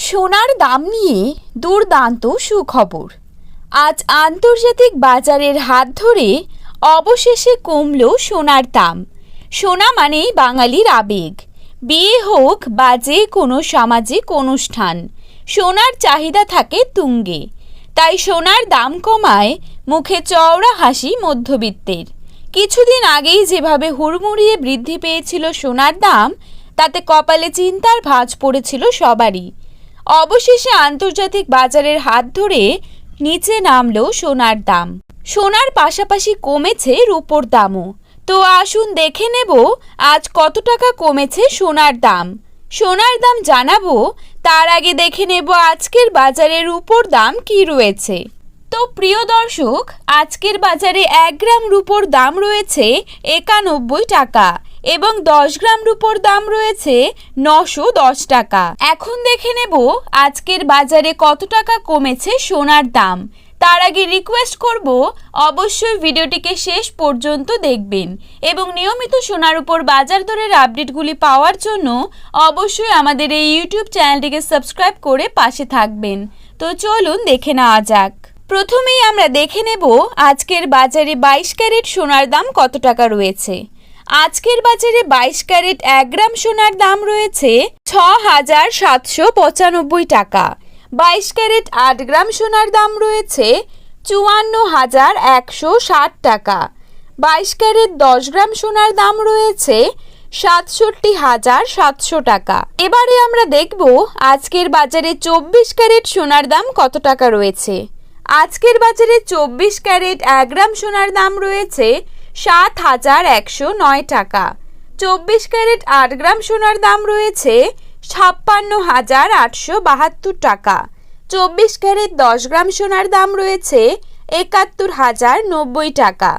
সোনার দাম নিয়ে দুর্দান্ত সুখবর। আজ আন্তর্জাতিক বাজারের হাত ধরে অবশেষে কমল সোনার দাম। সোনা মানেই বাঙালির আবেগ। বিয়ে হোক বা যে কোনো সামাজিক অনুষ্ঠান, সোনার চাহিদা থাকে তুঙ্গে। তাই সোনার দাম কমায় মুখে চওড়া হাসি মধ্যবিত্তের। কিছুদিন আগেই যেভাবে হুড়মুড়িয়ে বৃদ্ধি পেয়েছিল সোনার দাম, তাতে কপালে চিন্তার ভাঁজ পড়েছিল সবারই। অবশেষে আন্তর্জাতিক বাজারের হাত ধরে নিচে নামলো সোনার দাম। সোনার পাশাপাশি কমেছে রূপোর দামও। তো আসুন দেখে নেব আজ কত টাকা কমেছে সোনার দাম। সোনার দাম জানাবো, তার আগে দেখে নেব আজকের বাজারে রূপোর দাম কি রয়েছে। তো প্রিয় দর্শক, আজকের বাজারে 1 গ্রাম রূপোর দাম রয়েছে 91 টাকা এবং 10 গ্রাম রূপোর দাম রয়েছে 910 টাকা। এখন দেখে নেব আজকের বাজারে কত টাকা কমেছে সোনার দাম। তার আগে রিকোয়েস্ট করব, অবশ্যই ভিডিওটিকে শেষ পর্যন্ত দেখবেন এবং নিয়মিত সোনার উপর বাজার দরের আপডেটগুলি পাওয়ার জন্য অবশ্যই আমাদের এই ইউটিউব চ্যানেলটিকে সাবস্ক্রাইব করে পাশে থাকবেন। তো চলুন দেখে নেওয়া যাক। প্রথমেই আমরা দেখে নেব আজকের বাজারে 22 ক্যারেট সোনার দাম কত টাকা রয়েছে। আজকের বাজারে 22 ক্যারেট 1 গ্রাম সোনার দাম রয়েছে 6,795 টাকা। 22 ক্যারেট 8 গ্রাম সোনার দাম রয়েছে 54,160 টাকা। 22 ক্যারেট 10 গ্রাম সোনার দাম রয়েছে 67,700 টাকা। এবারে আমরা দেখব আজকের বাজারে 24 ক্যারেট সোনার দাম কত টাকা রয়েছে। আজকের বাজারে 24 ক্যারেট 1 গ্রাম সোনার দাম রয়েছে 7,109 টাকা। 24 ক্যারেট 8 গ্রাম সোনার দাম রয়েছে 56,872 টাকা। 24 ক্যারেট 10 গ্রাম সোনার দাম রয়েছে 71,090 টাকা।